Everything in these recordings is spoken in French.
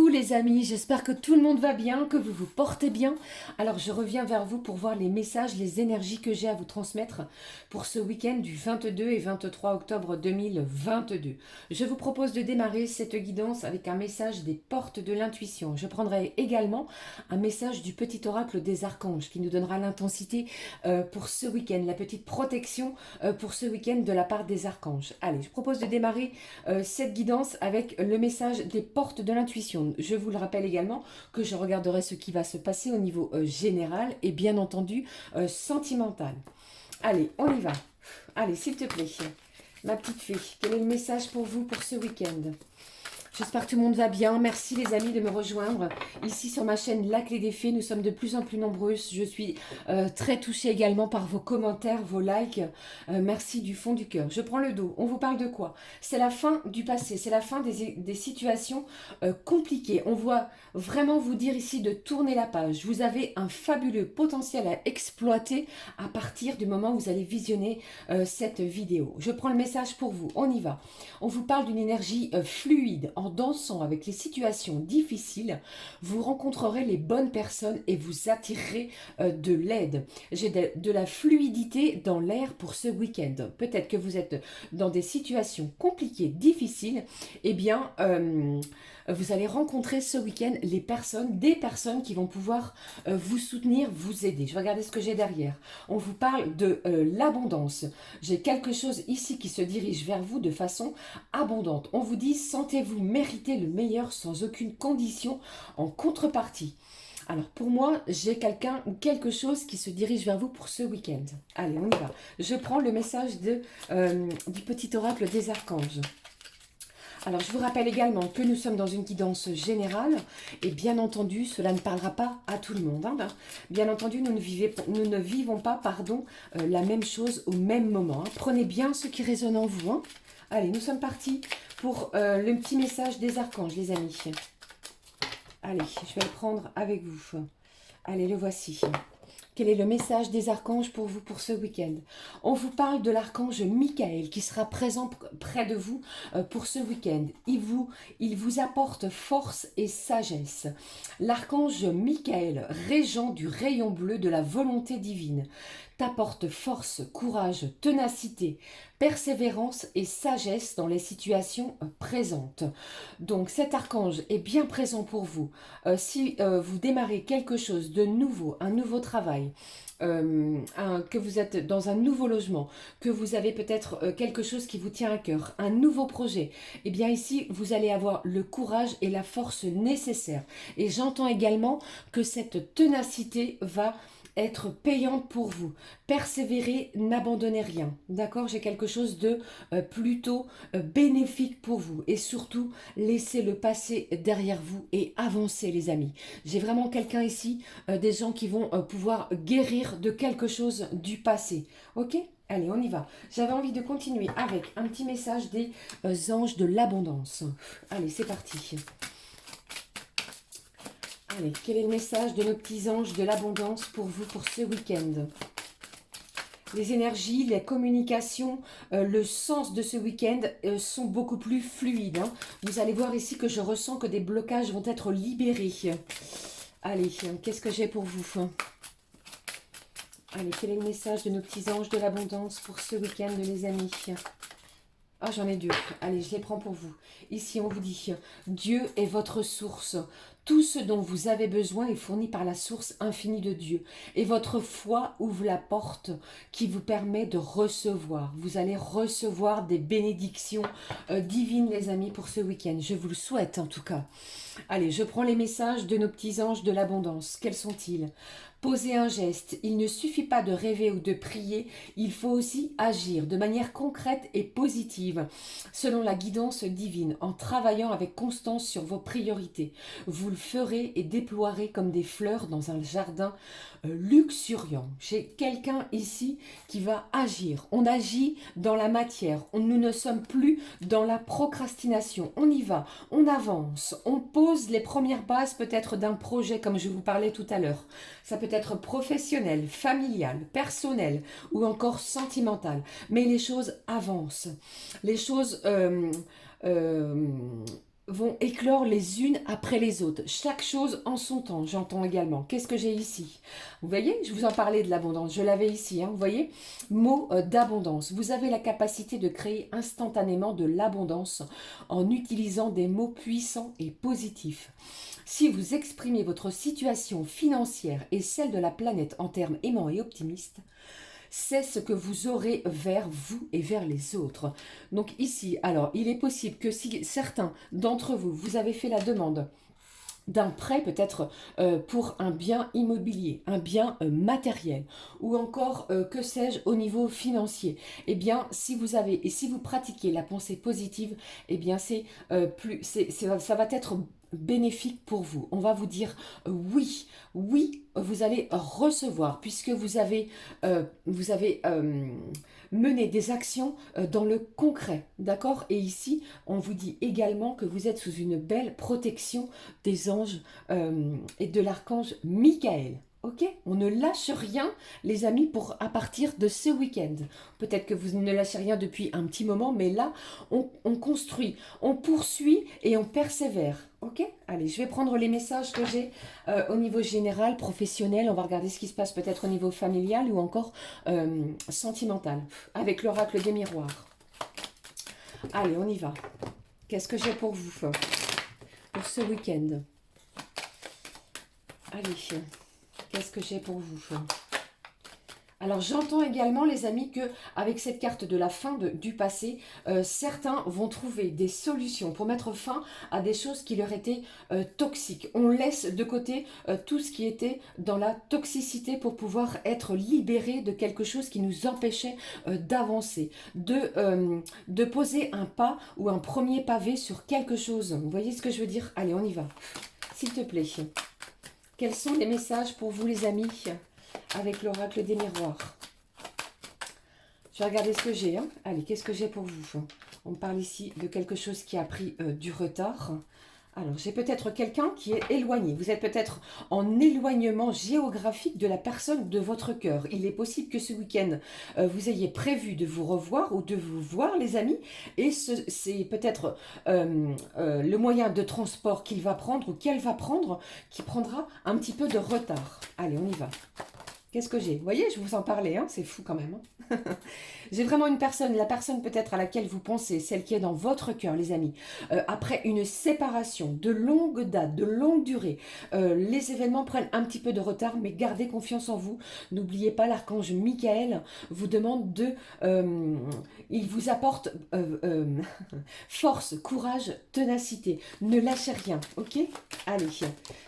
Coucou les amis, j'espère que tout le monde va bien, que vous vous portez bien. Alors je reviens vers vous pour voir les messages, les énergies que j'ai à vous transmettre pour ce week-end du 22 et 23 octobre 2022. Je vous propose de démarrer cette guidance avec un message des portes de l'intuition. Je prendrai également un message du petit oracle des archanges qui nous donnera l'intensité pour ce week-end, la petite protection pour ce week-end de la part des archanges. Allez, je propose de démarrer cette guidance avec le message des portes de l'intuition. Je vous le rappelle également que je regarderai ce qui va se passer au niveau général et bien entendu sentimental. Allez, on y va. Allez, s'il te plaît, ma petite fée, quel est le message pour vous pour ce week-end? J'espère que tout le monde va bien. Merci les amis de me rejoindre ici sur ma chaîne La Clé des Fées. Nous sommes de plus en plus nombreuses. Je suis très touchée également par vos commentaires, vos likes. Merci du fond du cœur. Je prends le dos. On vous parle de quoi? C'est la fin du passé. C'est la fin des situations compliquées. On voit vraiment vous dire ici de tourner la page. Vous avez un fabuleux potentiel à exploiter à partir du moment où vous allez visionner cette vidéo. Je prends le message pour vous. On y va. On vous parle d'une énergie fluide. En dansant avec les situations difficiles, vous rencontrerez les bonnes personnes et vous attirerez de l'aide. J'ai de la fluidité dans l'air pour ce week-end. Peut-être que vous êtes dans des situations compliquées, difficiles. Eh bien, vous allez rencontrer ce week-end des personnes qui vont pouvoir vous soutenir, vous aider. Je vais regarder ce que j'ai derrière. On vous parle de l'abondance. J'ai quelque chose ici qui se dirige vers vous de façon abondante. On vous dit, sentez-vous mériter le meilleur sans aucune condition en contrepartie. Alors pour moi, j'ai quelqu'un ou quelque chose qui se dirige vers vous pour ce week-end. Allez, on y va. Je prends le message du petit oracle des archanges. Alors, je vous rappelle également que nous sommes dans une guidance générale et bien entendu, cela ne parlera pas à tout le monde. Hein. Bien entendu, nous ne vivons pas la même chose au même moment. Hein. Prenez bien ce qui résonne en vous. Hein. Allez, nous sommes partis pour le petit message des archanges, les amis. Allez, je vais le prendre avec vous. Allez, le voici. Quel est le message des archanges pour vous pour ce week-end? On vous parle de l'archange Michael qui sera présent près de vous pour ce week-end. Il vous apporte force et sagesse. L'archange Michael, régent du rayon bleu de la volonté divine, t'apporte force, courage, ténacité, persévérance et sagesse dans les situations présentes. Donc cet archange est bien présent pour vous. Si vous démarrez quelque chose de nouveau, un nouveau travail, que vous êtes dans un nouveau logement, que vous avez peut-être quelque chose qui vous tient à cœur, un nouveau projet, eh bien ici, vous allez avoir le courage et la force nécessaires. Et j'entends également que cette ténacité va être payante pour vous. Persévérer, n'abandonnez rien. D'accord? J'ai quelque chose de plutôt bénéfique pour vous. Et surtout, laissez le passé derrière vous et avancez les amis. J'ai vraiment quelqu'un ici, des gens qui vont pouvoir guérir de quelque chose du passé. Ok? Allez, on y va. J'avais envie de continuer avec un petit message des anges de l'abondance. Allez, c'est parti. Allez, quel est le message de nos petits anges de l'abondance pour vous pour ce week-end? Les énergies, les communications, le sens de ce week-end sont beaucoup plus fluides. Hein. Vous allez voir ici que je ressens que des blocages vont être libérés. Allez, qu'est-ce que j'ai pour vous? Allez, quel est le message de nos petits anges de l'abondance pour ce week-end, les amis? Ah, j'en ai deux. Allez, je les prends pour vous. Ici, on vous dit, Dieu est votre source. Tout ce dont vous avez besoin est fourni par la source infinie de Dieu. Et votre foi ouvre la porte qui vous permet de recevoir. Vous allez recevoir des bénédictions divines, les amis, pour ce week-end. Je vous le souhaite, en tout cas. Allez, je prends les messages de nos petits anges de l'abondance. Quels sont-ils? Posez un geste. Il ne suffit pas de rêver ou de prier, il faut aussi agir de manière concrète et positive, selon la guidance divine, en travaillant avec constance sur vos priorités. Vous le ferez et déploierez comme des fleurs dans un jardin luxuriant. J'ai quelqu'un ici qui va agir. On agit dans la matière. Nous ne sommes plus dans la procrastination. On y va, on avance, on pose les premières bases peut-être d'un projet comme je vous parlais tout à l'heure. Ça peut être professionnel, familial, personnel ou encore sentimental. Mais les choses avancent. Les choses vont éclore les unes après les autres. Chaque chose en son temps, j'entends également. Qu'est-ce que j'ai ici? Vous voyez, je vous en parlais de l'abondance, je l'avais ici, hein, vous voyez, mot d'abondance. Vous avez la capacité de créer instantanément de l'abondance en utilisant des mots puissants et positifs. Si vous exprimez votre situation financière et celle de la planète en termes aimants et optimistes, c'est ce que vous aurez vers vous et vers les autres. Donc ici, alors, il est possible que si certains d'entre vous, vous avez fait la demande d'un prêt peut-être pour un bien immobilier, un bien matériel, ou encore, que sais-je, au niveau financier, eh bien, si vous avez, et si vous pratiquez la pensée positive, eh bien, ça va être bénéfique pour vous. On va vous dire oui, oui, vous allez recevoir, puisque vous avez mené des actions dans le concret, d'accord? Et ici, on vous dit également que vous êtes sous une belle protection des anges et de l'archange Michael. Ok? On ne lâche rien, les amis, à partir de ce week-end. Peut-être que vous ne lâchez rien depuis un petit moment, mais là, on construit, on poursuit et on persévère. Ok? Allez, je vais prendre les messages que j'ai au niveau général, professionnel. On va regarder ce qui se passe peut-être au niveau familial ou encore sentimental, avec l'oracle des miroirs. Allez, on y va. Qu'est-ce que j'ai pour vous pour ce week-end? Allez, qu'est-ce que j'ai pour vous? Alors j'entends également les amis que avec cette carte de la fin du passé, certains vont trouver des solutions pour mettre fin à des choses qui leur étaient toxiques. On laisse de côté tout ce qui était dans la toxicité pour pouvoir être libéré de quelque chose qui nous empêchait d'avancer, de poser un pas ou un premier pavé sur quelque chose. Vous voyez ce que je veux dire? Allez, on y va. S'il te plaît. Quels sont les messages pour vous les amis avec l'oracle des miroirs? Je vais regarder ce que j'ai. Hein. Allez, qu'est-ce que j'ai pour vous? On parle ici de quelque chose qui a pris du retard. Alors, j'ai peut-être quelqu'un qui est éloigné. Vous êtes peut-être en éloignement géographique de la personne de votre cœur. Il est possible que ce week-end, vous ayez prévu de vous revoir ou de vous voir, les amis. Et c'est peut-être le moyen de transport qu'il va prendre ou qu'elle va prendre qui prendra un petit peu de retard. Allez, on y va. Qu'est-ce que j'ai? Vous voyez, je vous en parlais, hein, c'est fou quand même. Hein. J'ai vraiment une personne, la personne peut-être à laquelle vous pensez, celle qui est dans votre cœur, les amis. Après une séparation de longue date, de longue durée, les événements prennent un petit peu de retard, mais gardez confiance en vous. N'oubliez pas, l'archange Michael vous demande il vous apporte force, courage, ténacité. Ne lâchez rien, ok? Allez,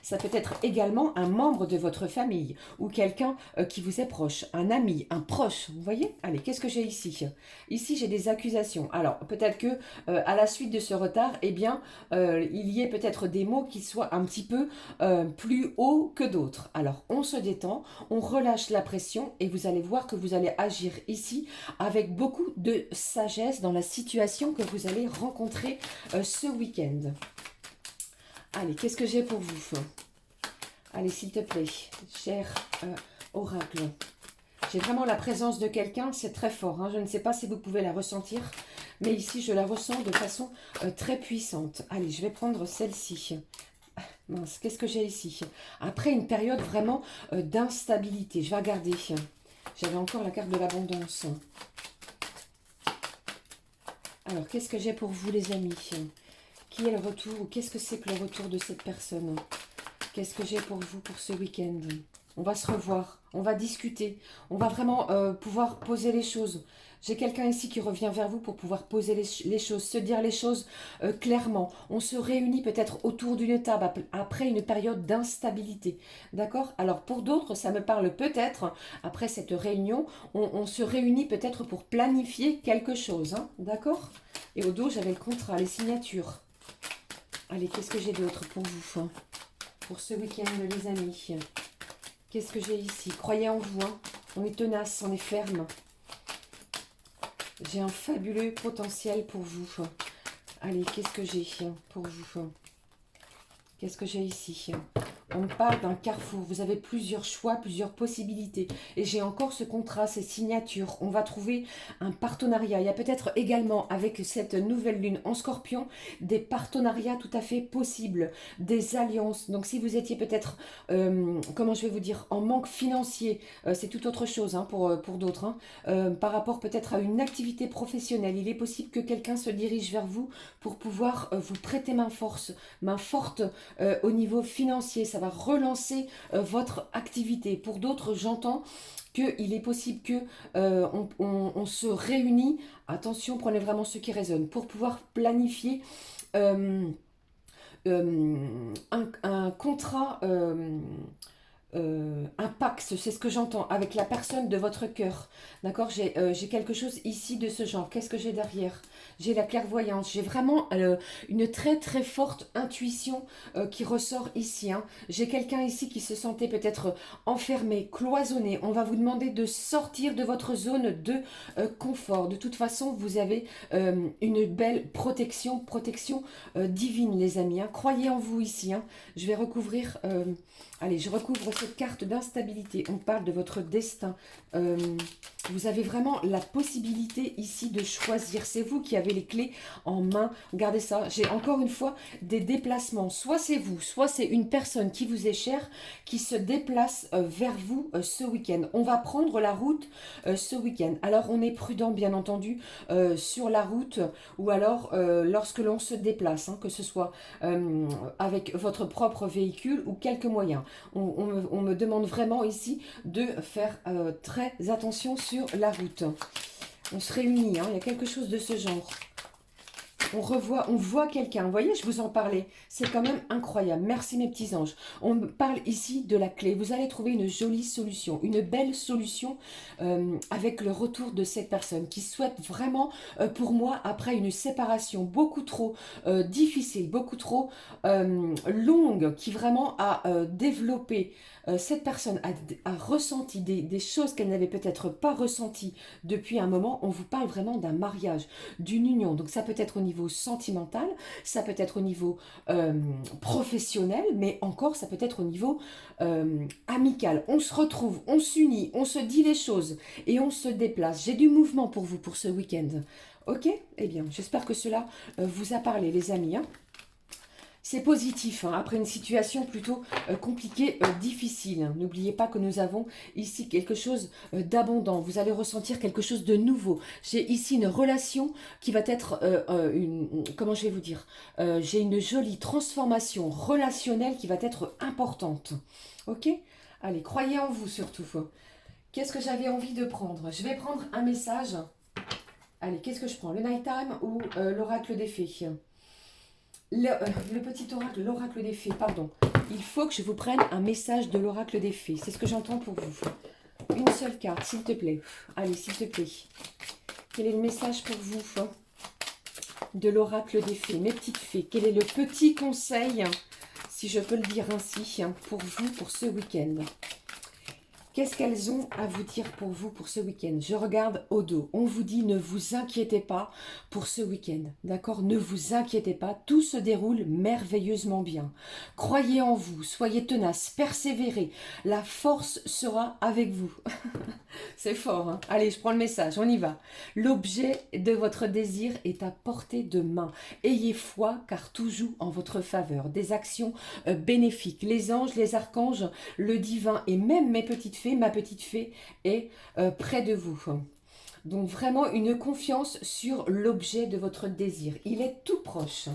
ça peut être également un membre de votre famille ou quelqu'un qui vous est proche, un ami, un proche, vous voyez? Allez, qu'est-ce que j'ai ici? Ici, j'ai des accusations. Alors, peut-être que à la suite de ce retard, eh bien, il y ait peut-être des mots qui soient un petit peu plus hauts que d'autres. Alors, on se détend, on relâche la pression et vous allez voir que vous allez agir ici avec beaucoup de sagesse dans la situation que vous allez rencontrer ce week-end. Allez, qu'est-ce que j'ai pour vous? Allez, s'il te plaît, cher oracle. J'ai vraiment la présence de quelqu'un, c'est très fort. Hein. Je ne sais pas si vous pouvez la ressentir, mais ici, je la ressens de façon très puissante. Allez, je vais prendre celle-ci. Mince, qu'est-ce que j'ai ici? Après une période vraiment d'instabilité. Je vais regarder. J'avais encore la carte de l'abondance. Alors, qu'est-ce que j'ai pour vous, les amis? Qui est le retour ou qu'est-ce que c'est que le retour de cette personne? Qu'est-ce que j'ai pour vous pour ce week-end? On va se revoir, on va discuter, on va vraiment pouvoir poser les choses. J'ai quelqu'un ici qui revient vers vous pour pouvoir poser les choses, se dire les choses clairement. On se réunit peut-être autour d'une table après une période d'instabilité. D'accord? Alors pour d'autres, ça me parle peut-être, après cette réunion, on se réunit peut-être pour planifier quelque chose. Hein. D'accord? Et au dos, j'avais le contrat, les signatures. Allez, qu'est-ce que j'ai d'autre pour vous? Pour ce week-end, les amis. Qu'est-ce que j'ai ici? Croyez en vous. Hein. On est tenace, on est ferme. J'ai un fabuleux potentiel pour vous. Allez, qu'est-ce que j'ai pour vous? Qu'est-ce que j'ai ici? On me parle d'un carrefour. Vous avez plusieurs choix, plusieurs possibilités. Et j'ai encore ce contrat, ces signatures. On va trouver un partenariat. Il y a peut-être également, avec cette nouvelle lune en Scorpion, des partenariats tout à fait possibles, des alliances. Donc si vous étiez peut-être, comment je vais vous dire, en manque financier, c'est tout autre chose hein, pour d'autres. Hein, par rapport peut-être à une activité professionnelle, il est possible que quelqu'un se dirige vers vous pour pouvoir vous prêter main forte au niveau financier. Ça va relancer votre activité. Pour d'autres, j'entends qu'il est possible que on se réunit, attention, prenez vraiment ce qui résonne, pour pouvoir planifier un contrat, un pacte, c'est ce que j'entends, avec la personne de votre cœur. D'accord, j'ai quelque chose ici de ce genre. Qu'est-ce que j'ai derrière? J'ai la clairvoyance. J'ai vraiment une très très forte intuition qui ressort ici. Hein. J'ai quelqu'un ici qui se sentait peut-être enfermé, cloisonné. On va vous demander de sortir de votre zone de confort. De toute façon, vous avez une belle protection divine, les amis. Hein. Croyez en vous ici. Hein. Je vais recouvrir... allez, je recouvre cette carte d'instabilité. On parle de votre destin. Vous avez vraiment la possibilité ici de choisir. C'est vous qui avez les clés en main. Regardez ça. J'ai encore une fois des déplacements. Soit c'est vous, soit c'est une personne qui vous est chère qui se déplace vers vous ce week-end. On va prendre la route ce week-end. Alors, on est prudent, bien entendu, sur la route ou alors lorsque l'on se déplace, hein, que ce soit avec votre propre véhicule ou quelques moyens. On me demande vraiment ici de faire très attention sur la route. On se réunit, hein, il y a quelque chose de ce genre. On voit quelqu'un. Vous voyez, je vous en parlais. C'est quand même incroyable. Merci mes petits anges. On me parle ici de la clé. Vous allez trouver une jolie solution, une belle solution avec le retour de cette personne qui souhaite vraiment, pour moi, après une séparation beaucoup trop difficile, beaucoup trop longue, qui vraiment a développé, cette personne a ressenti des choses qu'elle n'avait peut-être pas ressenties depuis un moment. On vous parle vraiment d'un mariage, d'une union. Donc ça peut être au niveau sentimental, ça peut être au niveau professionnel, mais encore ça peut être au niveau amical. On se retrouve, on s'unit, on se dit les choses et on se déplace. J'ai du mouvement pour vous pour ce week-end. Ok? Eh bien, j'espère que cela vous a parlé, les amis. Hein. C'est positif, hein, après une situation plutôt compliquée, difficile. N'oubliez pas que nous avons ici quelque chose d'abondant. Vous allez ressentir quelque chose de nouveau. J'ai ici une relation qui va être, comment je vais vous dire, j'ai une jolie transformation relationnelle qui va être importante. Ok? Allez, croyez en vous surtout. Qu'est-ce que j'avais envie de prendre? Je vais prendre un message. Allez, qu'est-ce que je prends? Le Nighttime ou l'oracle des fées? Le petit oracle, l'oracle des fées, pardon. Il faut que je vous prenne un message de l'oracle des fées. C'est ce que j'entends pour vous. Une seule carte, s'il te plaît. Allez, s'il te plaît. Quel est le message pour vous de l'oracle des fées? Mes petites fées, quel est le petit conseil, si je peux le dire ainsi, pour vous, pour ce week-end? Qu'est-ce qu'elles ont à vous dire pour vous pour ce week-end? Je regarde au dos. On vous dit ne vous inquiétez pas pour ce week-end. D'accord? Ne vous inquiétez pas. Tout se déroule merveilleusement bien. Croyez en vous. Soyez tenace. Persévérez. La force sera avec vous. C'est fort. Hein? Allez, je prends le message. On y va. L'objet de votre désir est à portée de main. Ayez foi car tout joue en votre faveur. Des actions bénéfiques. Les anges, les archanges, le divin et même mes petites fées, ma petite fée est près de vous. Donc vraiment une confiance sur l'objet de votre désir. Il est tout proche.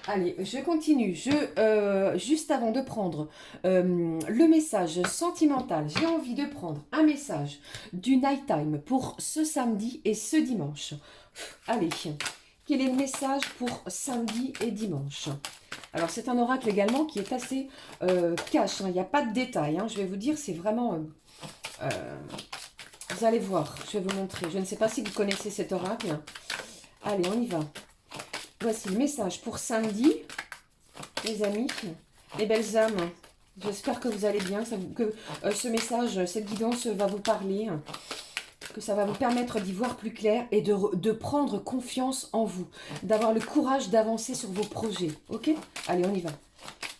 Allez, je continue. Juste avant de prendre le message sentimental, j'ai envie de prendre un message du Nighttime pour ce samedi et ce dimanche. Allez, quel est le message pour samedi et dimanche? Alors, c'est un oracle également qui est assez cash. Hein. Il n'y a pas de détails. Hein. Je vais vous dire, c'est vraiment... vous allez voir, je vais vous montrer. Je ne sais pas si vous connaissez cet oracle. Allez, on y va. Voici le message pour samedi, les amis, les belles âmes. J'espère que vous allez bien, que ce message, cette guidance va vous parler, que ça va vous permettre d'y voir plus clair et de prendre confiance en vous, d'avoir le courage d'avancer sur vos projets. Ok? Allez, on y va.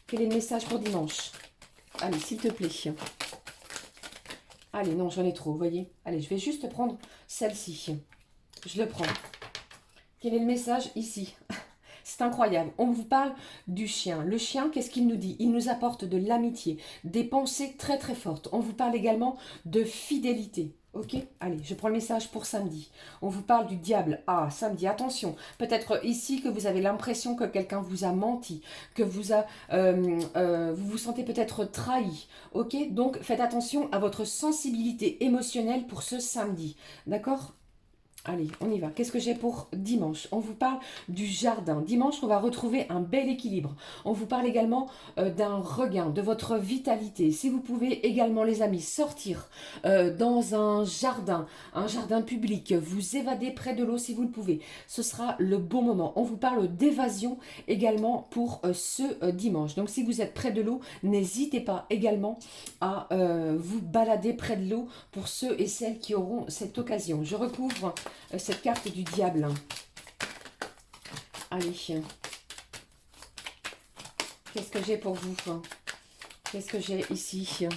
Quel est le message pour dimanche? Allez, s'il te plaît. Allez, non, j'en ai trop, vous voyez. Allez, je vais juste prendre celle-ci. Je le prends. Quel est le message ici? C'est incroyable. On vous parle du chien. Le chien, qu'est-ce qu'il nous dit? Il nous apporte de l'amitié, des pensées très très fortes. On vous parle également de fidélité. Ok? Allez, je prends le message pour samedi. On vous parle du diable. Ah, samedi, attention. Peut-être ici que vous avez l'impression que quelqu'un vous a menti, que vous vous sentez peut-être trahi. Ok? Donc, faites attention à votre sensibilité émotionnelle pour ce samedi. D'accord? Allez, on y va. Qu'est-ce que j'ai pour dimanche? On vous parle du jardin. Dimanche, on va retrouver un bel équilibre. On vous parle également d'un regain, de votre vitalité. Si vous pouvez également, les amis, sortir dans un jardin public, vous évader près de l'eau si vous le pouvez, ce sera le bon moment. On vous parle d'évasion également pour ce dimanche. Donc, si vous êtes près de l'eau, n'hésitez pas également à vous balader près de l'eau pour ceux et celles qui auront cette occasion. Je recouvre cette carte du diable. Allez. Qu'est-ce que j'ai pour vous? Qu'est-ce que j'ai ici?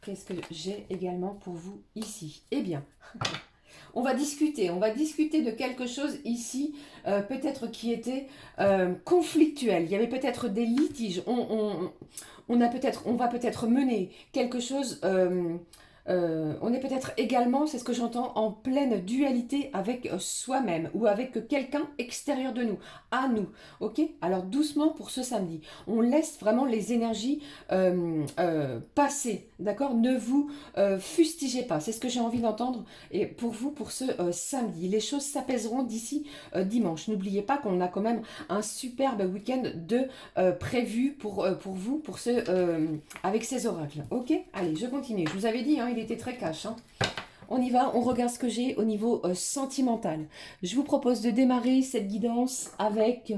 Qu'est-ce que j'ai également pour vous ici? Eh bien, on va discuter de quelque chose ici, peut-être qui était conflictuel. Il y avait peut-être des litiges. On va peut-être mener quelque chose. On est peut-être également, c'est ce que j'entends, en pleine dualité avec soi-même ou avec quelqu'un extérieur de nous, à nous. Ok? Alors doucement pour ce samedi. On laisse vraiment les énergies passer. D'accord? Ne vous fustigez pas. C'est ce que j'ai envie d'entendre. Et pour vous, pour ce samedi, les choses s'apaiseront d'ici dimanche. N'oubliez pas qu'on a quand même un superbe week-end de prévu pour vous, pour avec ces oracles. Ok? Allez, je continue. Je vous avais dit, hein, il était très cash. Hein. On y va, on regarde ce que j'ai au niveau sentimental. Je vous propose de démarrer cette guidance avec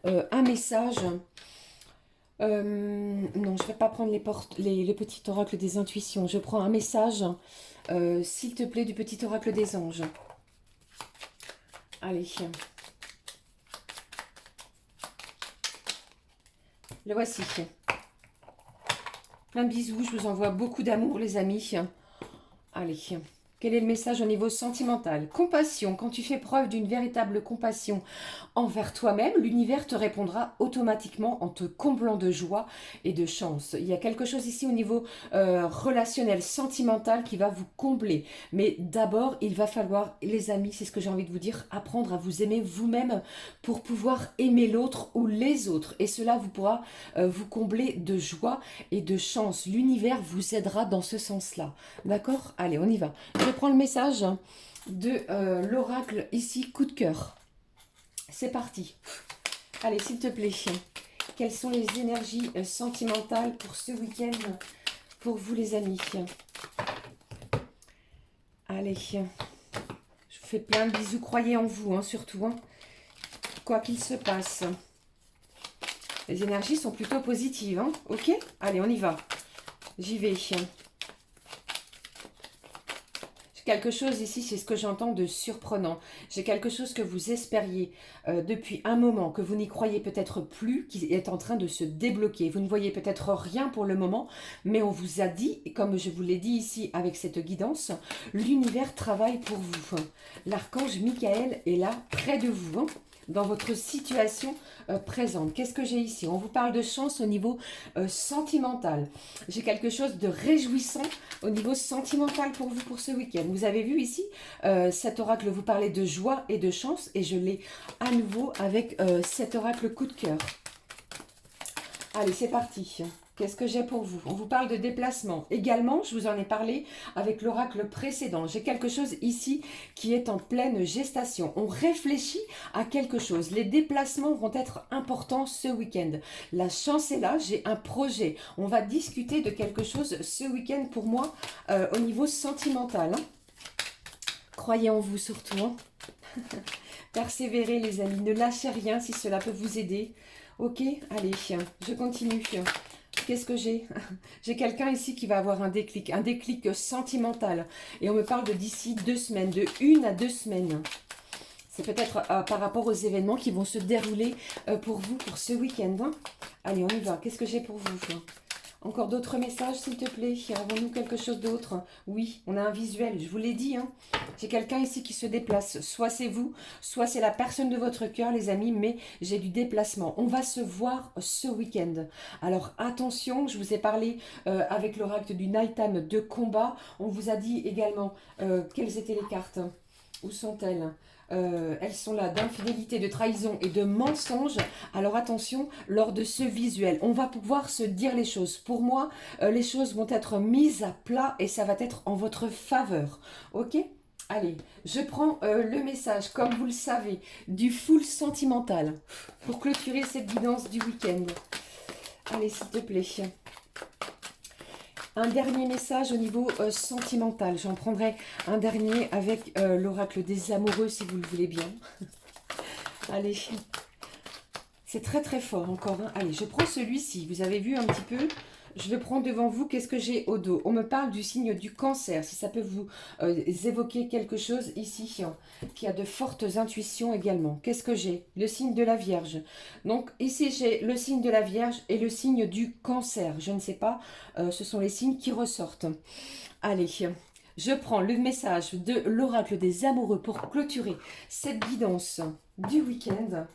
un message. Non, je ne vais pas prendre le petit oracle des intuitions. Je prends un message, s'il te plaît, du petit oracle des anges. Allez. Le voici. Plein de bisous, je vous envoie beaucoup d'amour, les amis. Allez, quel est le message au niveau sentimental? Compassion. Quand tu fais preuve d'une véritable compassion envers toi-même, l'univers te répondra automatiquement en te comblant de joie et de chance. Il y a quelque chose ici au niveau relationnel, sentimental qui va vous combler. Mais d'abord, il va falloir, les amis, c'est ce que j'ai envie de vous dire, apprendre à vous aimer vous-même pour pouvoir aimer l'autre ou les autres. Et cela vous pourra vous combler de joie et de chance. L'univers vous aidera dans ce sens-là. D'accord? Allez, on y va. Je prends le message de l'oracle ici, coup de cœur. C'est parti. Allez, s'il te plaît. Quelles sont les énergies sentimentales pour ce week-end pour vous, les amis? Allez. Je vous fais plein de bisous. Croyez en vous, hein, surtout. Hein. Quoi qu'il se passe. Les énergies sont plutôt positives. Hein. Ok? Allez, on y va. J'y vais. Quelque chose ici, c'est ce que j'entends de surprenant. J'ai quelque chose que vous espériez depuis un moment, que vous n'y croyez peut-être plus, qui est en train de se débloquer. Vous ne voyez peut-être rien pour le moment, mais on vous a dit, et comme je vous l'ai dit ici avec cette guidance, l'univers travaille pour vous. L'archange Michael est là, près de vous, hein, dans votre situation présente. Qu'est-ce que j'ai ici? On vous parle de chance au niveau sentimental. J'ai quelque chose de réjouissant au niveau sentimental pour vous pour ce week-end. Vous avez vu ici, cet oracle vous parlait de joie et de chance et je l'ai à nouveau avec cet oracle coup de cœur. Allez, c'est parti. Qu'est-ce que j'ai pour vous? On vous parle de déplacement. Également, je vous en ai parlé avec l'oracle précédent. J'ai quelque chose ici qui est en pleine gestation. On réfléchit à quelque chose. Les déplacements vont être importants ce week-end. La chance est là, j'ai un projet. On va discuter de quelque chose ce week-end pour moi au niveau sentimental. Hein. Croyez en vous surtout. Hein. Persévérez les amis, ne lâchez rien si cela peut vous aider. Ok, allez, je continue. Qu'est-ce que j'ai? J'ai quelqu'un ici qui va avoir un déclic sentimental. Et on me parle de d'ici 2 semaines, de 1 à 2 semaines. C'est peut-être par rapport aux événements qui vont se dérouler pour vous, pour ce week-end. Hein. Allez, on y va. Qu'est-ce que j'ai pour vous? Encore d'autres messages, s'il te plaît. Avons-nous quelque chose d'autre? Oui, on a un visuel, je vous l'ai dit. Hein. J'ai quelqu'un ici qui se déplace. Soit c'est vous, soit c'est la personne de votre cœur, les amis, mais j'ai du déplacement. On va se voir ce week-end. Alors attention, je vous ai parlé avec l'oracle du Nighttime de combat. On vous a dit également quelles étaient les cartes. Où sont-elles? Elles sont là d'infidélité, de trahison et de mensonge. Alors attention, lors de ce visuel, on va pouvoir se dire les choses. Pour moi, les choses vont être mises à plat et ça va être en votre faveur. Ok? Allez, je prends le message, comme vous le savez, du full sentimental pour clôturer cette guidance du week-end. Allez, s'il te plaît. Un dernier message au niveau sentimental. J'en prendrai un dernier avec l'oracle des amoureux, si vous le voulez bien. Allez. C'est très très fort encore. Hein. Allez, je prends celui-ci. Vous avez vu un petit peu. Je le prends devant vous. Qu'est-ce que j'ai au dos? On me parle du signe du cancer. Si ça peut vous évoquer quelque chose ici, hein, qui a de fortes intuitions également. Qu'est-ce que j'ai? Le signe de la Vierge. Donc ici, j'ai le signe de la Vierge et le signe du cancer. Je ne sais pas. Ce sont les signes qui ressortent. Allez, je prends le message de l'oracle des amoureux pour clôturer cette guidance du week-end.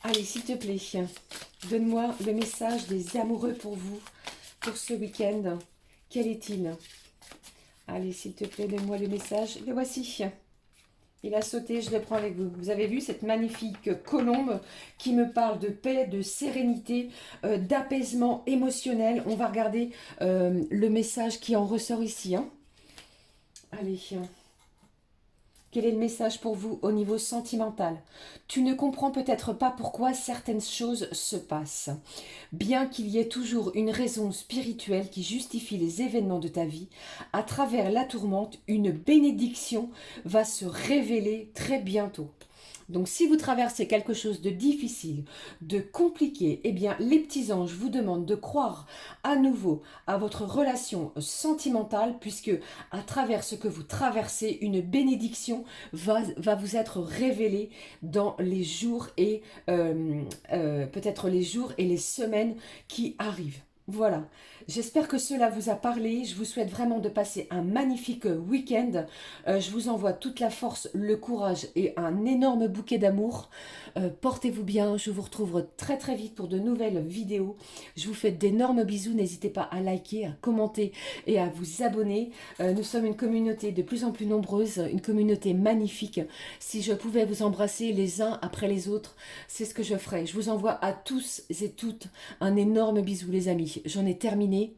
Allez, s'il te plaît, donne-moi le message des amoureux pour vous, pour ce week-end. Quel est-il? Allez, s'il te plaît, donne-moi le message. Le voici. Il a sauté, je le prends avec vous. Vous avez vu cette magnifique colombe qui me parle de paix, de sérénité, d'apaisement émotionnel. On va regarder le message qui en ressort ici. Hein. Allez. Quel est le message pour vous au niveau sentimental? Tu ne comprends peut-être pas pourquoi certaines choses se passent. Bien qu'il y ait toujours une raison spirituelle qui justifie les événements de ta vie, à travers la tourmente, une bénédiction va se révéler très bientôt. Donc si vous traversez quelque chose de difficile, de compliqué, eh bien les petits anges vous demandent de croire à nouveau à votre relation sentimentale puisque à travers ce que vous traversez, une bénédiction va vous être révélée dans les jours et peut-être les jours et les semaines qui arrivent. Voilà, j'espère que cela vous a parlé. Je vous souhaite vraiment de passer un magnifique week-end. Je vous envoie toute la force, le courage et un énorme bouquet d'amour. Portez-vous bien, je vous retrouve très très vite pour de nouvelles vidéos. Je vous fais d'énormes bisous, n'hésitez pas à liker, à commenter et à vous abonner. Nous sommes une communauté de plus en plus nombreuse, une communauté magnifique. Si je pouvais vous embrasser les uns après les autres, c'est ce que je ferais. Je vous envoie à tous et toutes un énorme bisou les amis. J'en ai terminé.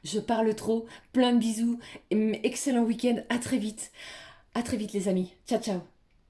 Je parle trop. Plein de bisous. Excellent week-end. À très vite. À très vite les amis. Ciao, ciao.